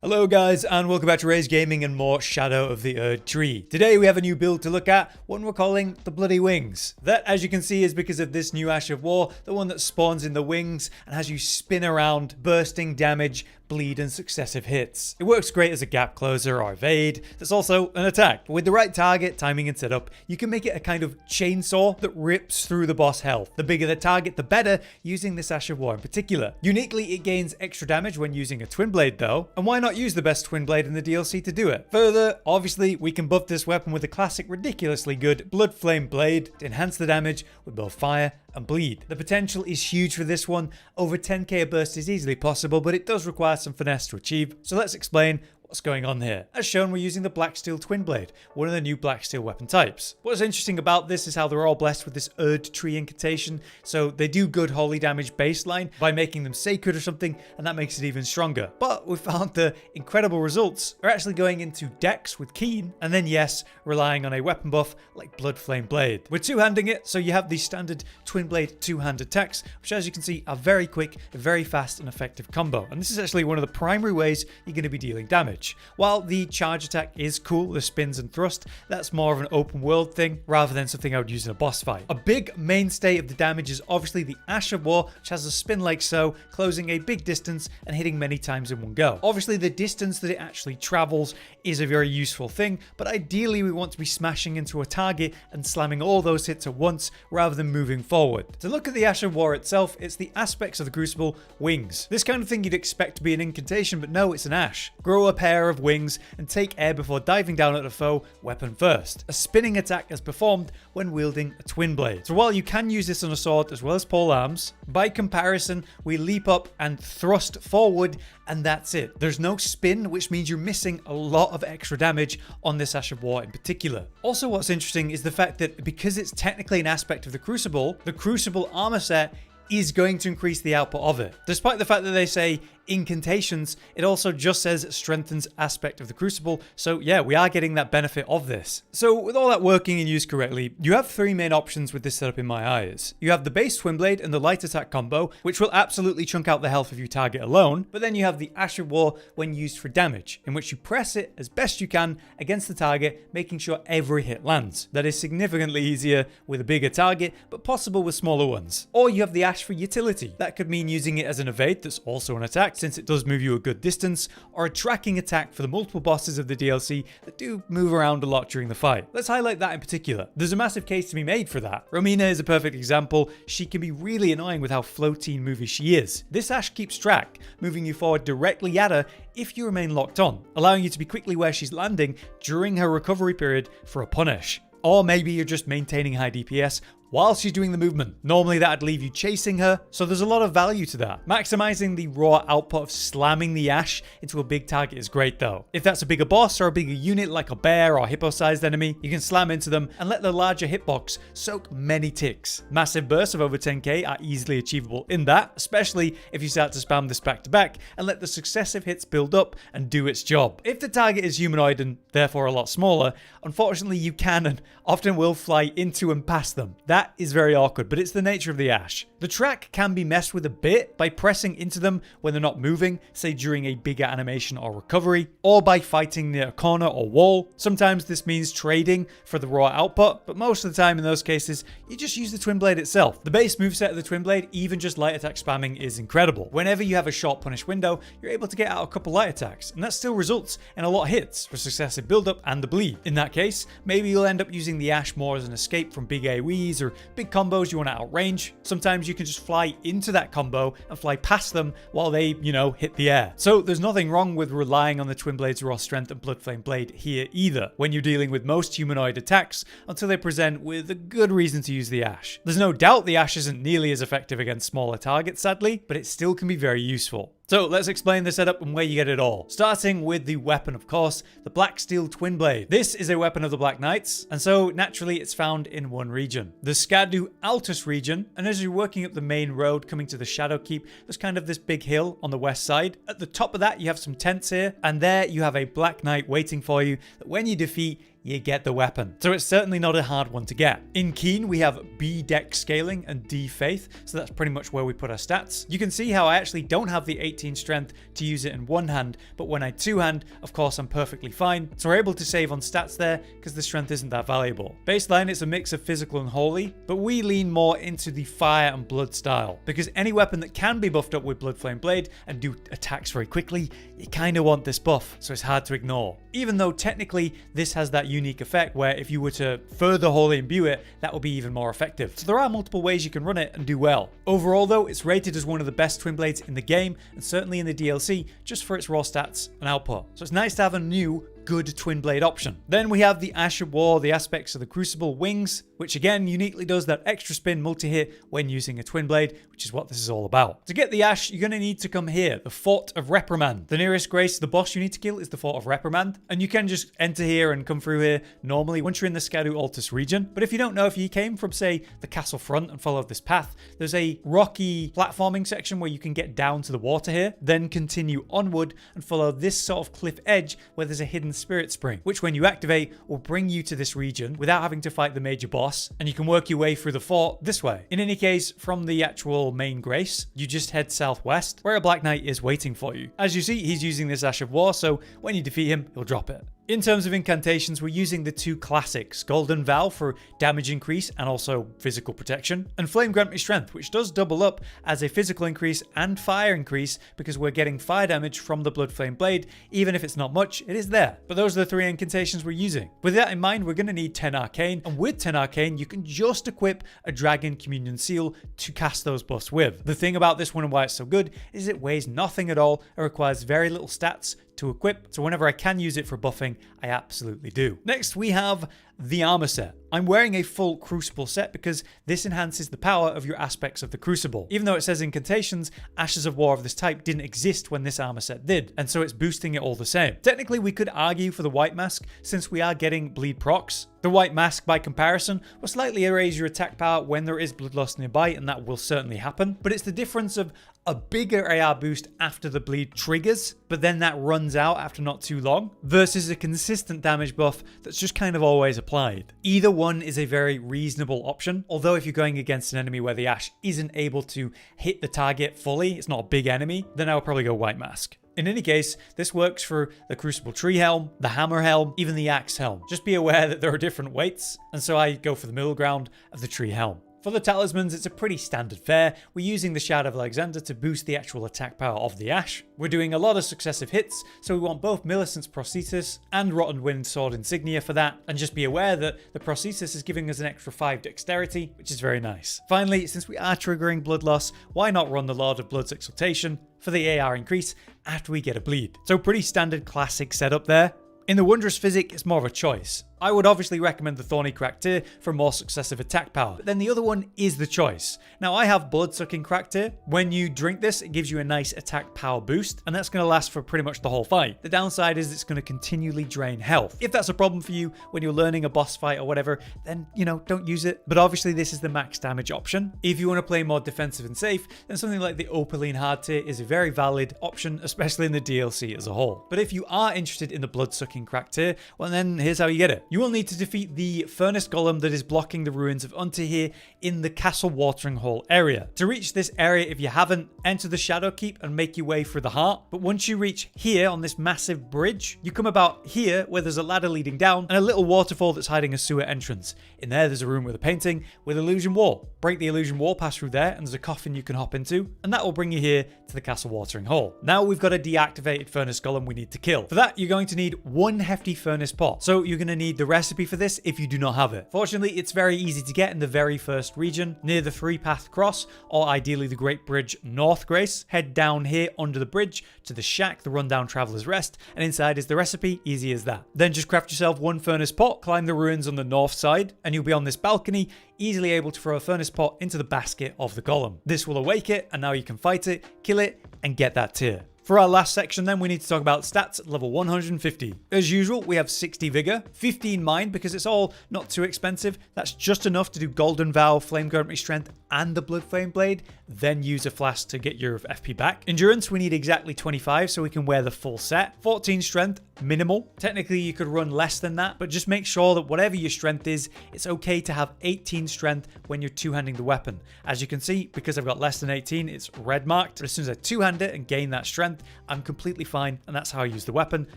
Hello guys and welcome back to Rage Gaming and more Shadow of the Erdtree. Today we have a new build to look at, one we're calling the Bloody Wings. That, as you can see, is because of this new Ash of War, the one that spawns in the wings and has you spin around, bursting damage, bleed and successive hits. It works great as a gap closer or evade. There's also an attack. But with the right target, timing and setup, you can make it a kind of chainsaw that rips through the boss health. The bigger the target, the better, using this Ash of War in particular. Uniquely, it gains extra damage when using a twinblade though, and why not use the best twinblade in the DLC to do it? Further, obviously, we can buff this weapon with the classic ridiculously good bloodflame blade to enhance the damage with both fire and bleed. The potential is huge for this one. Over 10k a burst is easily possible, but it does require some finesse to achieve. So let's explain what's going on here. As shown, we're using the Black Steel Twinblade, one of the new Black Steel weapon types. What's interesting about this is how they're all blessed with this Erdtree incantation, so they do good holy damage baseline by making them sacred or something, and that makes it even stronger. But we found the incredible results are actually going into Dex with Keen, and then yes, relying on a weapon buff like Bloodflame Blade. We're two-handing it, so you have the standard Twinblade two-hand attacks, which as you can see are very quick, very fast and effective combo. And this is actually one of the primary ways you're going to be dealing damage. While the charge attack is cool, the spins and thrust, that's more of an open world thing rather than something I would use in a boss fight. A big mainstay of the damage is obviously the Ash of War, which has a spin like so, closing a big distance and hitting many times in one go. Obviously the distance that it actually travels is a very useful thing, but ideally we want to be smashing into a target and slamming all those hits at once rather than moving forward. To look at the Ash of War itself, it's the aspects of the Crucible Wings. This kind of thing you'd expect to be an incantation, but no, it's an Ash. Grow a pair of wings and take air before diving down at a foe, weapon first. A spinning attack is performed when wielding a twin blade. So while you can use this on a sword as well as pole arms, by comparison we leap up and thrust forward and that's it. There's no spin, which means you're missing a lot of extra damage on this Ash of War in particular. Also, what's interesting is the fact that because it's technically an aspect of the Crucible armor set is going to increase the output of it. Despite the fact that they say incantations, it also just says strengthens aspect of the Crucible, so yeah, we are getting that benefit of this. So with all that working and used correctly, you have three main options with this setup in my eyes. You have the base Twinblade and the light attack combo, which will absolutely chunk out the health of your target alone, but then you have the Ash of War when used for damage, in which you press it as best you can against the target, making sure every hit lands. That is significantly easier with a bigger target, but possible with smaller ones. Or you have the Ash for utility. That could mean using it as an evade that's also an attack, since it does move you a good distance, or a tracking attack for the multiple bosses of the DLC that do move around a lot during the fight. Let's highlight that in particular. There's a massive case to be made for that. Romina is a perfect example. She can be really annoying with how floaty and movie she is. This Ash keeps track, moving you forward directly at her if you remain locked on, allowing you to be quickly where she's landing during her recovery period for a punish. Or maybe you're just maintaining high DPS while she's doing the movement. Normally that'd leave you chasing her, so there's a lot of value to that. Maximizing the raw output of slamming the Ash into a big target is great though. If that's a bigger boss or a bigger unit like a bear or hippo-sized enemy, you can slam into them and let the larger hitbox soak many ticks. Massive bursts of over 10k are easily achievable in that, especially if you start to spam this back to back and let the successive hits build up and do its job. If the target is humanoid and therefore a lot smaller, unfortunately you can and often will fly into and past them. That is very awkward, but it's the nature of the Ash. The track can be messed with a bit by pressing into them when they're not moving, say during a bigger animation or recovery, or by fighting near a corner or wall. Sometimes this means trading for the raw output, but most of the time in those cases, you just use the Twinblade itself. The base moveset of the Twinblade, even just light attack spamming, is incredible. Whenever you have a short punish window, you're able to get out a couple light attacks, and that still results in a lot of hits for successive build-up and the bleed. In that case, maybe you'll end up using the Ash more as an escape from big AoEs or big combos you want to outrange. Sometimes you can just fly into that combo and fly past them while they, hit the air. So there's nothing wrong with relying on the Twinblade's raw strength and Bloodflame Blade here either, when you're dealing with most humanoid attacks until they present with a good reason to use the Ash. There's no doubt the Ash isn't nearly as effective against smaller targets, sadly, but it still can be very useful. So let's explain the setup and where you get it all. Starting with the weapon, of course, the Black Steel Twinblade. This is a weapon of the Black Knights, and so naturally it's found in one region, the Scadu Altus region. And as you're working up the main road coming to the Shadow Keep, there's kind of this big hill on the west side. At the top of that, you have some tents here, and there you have a Black Knight waiting for you that when you defeat, you get the weapon. So it's certainly not a hard one to get. In Keen, we have B dex scaling and D faith, so that's pretty much where we put our stats. You can see how I actually don't have the 18 strength to use it in one hand, but when I two-hand, of course I'm perfectly fine. So we're able to save on stats there because the strength isn't that valuable. Baseline, it's a mix of physical and holy, but we lean more into the fire and blood style, because any weapon that can be buffed up with bloodflame blade and do attacks very quickly, you kind of want this buff, so it's hard to ignore. Even though technically this has that unique effect where if you were to further holy imbue it, that will be even more effective. So there are multiple ways you can run it and do well. Overall though, it's rated as one of the best twin blades in the game and certainly in the DLC just for its raw stats and output. So it's nice to have a new good twin blade option. Then we have the Ash of War, the aspects of the Crucible Wings, which again uniquely does that extra spin multi-hit when using a twin blade, which is what this is all about. To get the Ash, you're going to need to come here, the Fort of Reprimand. The nearest grace to the boss you need to kill is the Fort of Reprimand, and you can just enter here and come through here normally once you're in the Scadutree region. But if you don't know, if you came from say the castle front and followed this path, there's a rocky platforming section where you can get down to the water here, then continue onward and follow this sort of cliff edge where there's a hidden spirit spring, which when you activate will bring you to this region without having to fight the major boss, and you can work your way through the fort this way. In any case, from the actual main grace, you just head southwest where a Black Knight is waiting for you. As you see, he's using this Ash of War, so when you defeat him, he'll drop it. In terms of incantations, we're using the two classics, Golden Vow for damage increase and also physical protection, and Flame Grant Me Strength, which does double up as a physical increase and fire increase because we're getting fire damage from the Bloodflame Blade. Even if it's not much, it is there. But those are the three incantations we're using. With that in mind, we're going to need 10 arcane, and with 10 arcane, you can just equip a Dragon Communion Seal to cast those buffs with. The thing about this one and why it's so good is it weighs nothing at all and requires very little stats to equip, so whenever I can use it for buffing, I absolutely do. Next, we have the armor set. I'm wearing a full Crucible set because this enhances the power of your aspects of the Crucible. Even though it says incantations, Ashes of War of this type didn't exist when this armor set did, and so it's boosting it all the same. Technically, we could argue for the white mask since we are getting bleed procs. The white mask, by comparison, will slightly raise your attack power when there is bloodlust nearby, and that will certainly happen, but it's the difference of a bigger AR boost after the bleed triggers, but then that runs out after not too long, versus a consistent damage buff that's just kind of always applied. Either one is a very reasonable option, although if you're going against an enemy where the Ash isn't able to hit the target fully, it's not a big enemy, then I would probably go white mask. In any case, this works for the Crucible Tree Helm, the Hammer Helm, even the Axe Helm. Just be aware that there are different weights, and so I go for the middle ground of the Tree Helm. For the talismans, it's a pretty standard fare. We're using the Shard of Alexander to boost the actual attack power of the Ash. We're doing a lot of successive hits, so we want both Millicent's Prosthesis and Rotten Wind Sword Insignia for that, and just be aware that the Prosthesis is giving us an extra 5 dexterity, which is very nice. Finally, since we are triggering blood loss, why not run the Lord of Blood's Exaltation for the AR increase after we get a bleed? So pretty standard classic setup there. In the Wondrous Physic, it's more of a choice. I would obviously recommend the Thorny Crack Tear for more successive attack power, but then the other one is the choice. Now I have Blood Sucking Crack Tear. When you drink this, it gives you a nice attack power boost, and that's going to last for pretty much the whole fight. The downside is it's going to continually drain health. If that's a problem for you when you're learning a boss fight or whatever, then, don't use it. But obviously this is the max damage option. If you want to play more defensive and safe, then something like the Opaline Hard Tear is a very valid option, especially in the DLC as a whole. But if you are interested in the Blood Sucking Crack Tear, well then here's how you get it. You will need to defeat the Furnace Golem that is blocking the ruins of Unterhere in the Castle Watering Hole area. To reach this area, if you haven't, enter the Shadow Keep and make your way through the heart. But once you reach here on this massive bridge, you come about here where there's a ladder leading down and a little waterfall that's hiding a sewer entrance. In there, there's a room with a painting with illusion wall. Break the illusion wall, pass through there, and there's a coffin you can hop into, and that will bring you here to the Castle Watering Hole. Now we've got a deactivated Furnace Golem we need to kill. For that, you're going to need one hefty furnace pot. So you're going to need the recipe for this if you do not have it. Fortunately, it's very easy to get in the very first region near the 3-path cross, or ideally the Great Bridge North Grace. Head down here under the bridge to the shack, the Rundown Traveler's Rest, and inside is the recipe, easy as that. Then just craft yourself one furnace pot, climb the ruins on the north side, and you'll be on this balcony, easily able to throw a furnace pot into the basket of the golem. This will awake it, and now you can fight it, kill it, and get that tier. For our last section then, we need to talk about stats at level 150. As usual, we have 60 Vigor, 15 Mind because it's all not too expensive. That's just enough to do Golden Vow, Flame Grant Me Strength, and the Bloodflame Blade, then use a flask to get your FP back. Endurance, we need exactly 25 so we can wear the full set. 14 Strength, minimal. Technically, you could run less than that, but just make sure that whatever your strength is, it's okay to have 18 strength when you're two-handing the weapon. As you can see, because I've got less than 18, it's red marked. But as soon as I two-hand it and gain that strength, I'm completely fine, and that's how I use the weapon,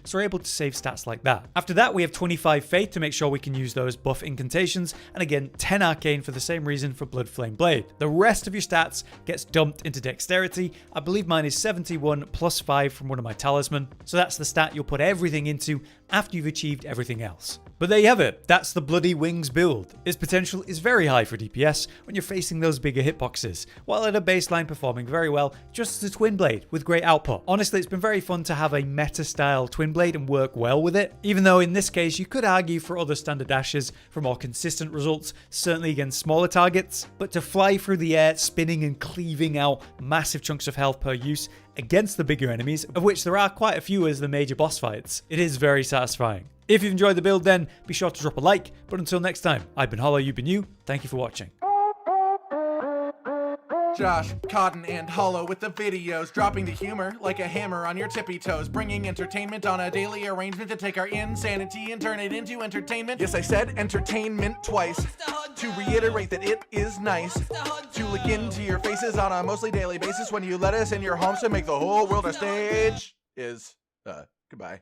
so we're able to save stats like that. After that, we have 25 faith to make sure we can use those buff incantations, and again, 10 arcane for the same reason for bloodflame blade. The rest of your stats gets dumped into dexterity. I believe mine is 71 plus 5 from one of my talisman, so that's the stat you'll put everything into after you've achieved everything else. But there you have it, that's the Bloody Wings build. Its potential is very high for DPS when you're facing those bigger hitboxes, while at a baseline performing very well just as a twin blade with great output. Honestly, it's been very fun to have a meta style twin blade and work well with it, even though in this case you could argue for other standard dashes for more consistent results, certainly against smaller targets, but to fly through the air, spinning and cleaving out massive chunks of health per use against the bigger enemies, of which there are quite a few as the major boss fights, it is very satisfying. If you've enjoyed the build then, be sure to drop a like, but until next time, I've been Hollow, you've been you, thank you for watching. Josh, Cotton, and Hollow with the videos, dropping the humor like a hammer on your tippy toes, bringing entertainment on a daily arrangement to take our insanity and turn it into entertainment. Yes, I said entertainment twice, to reiterate that it is nice to look into your faces on a mostly daily basis when you let us in your homes to make the whole world a stage. Goodbye.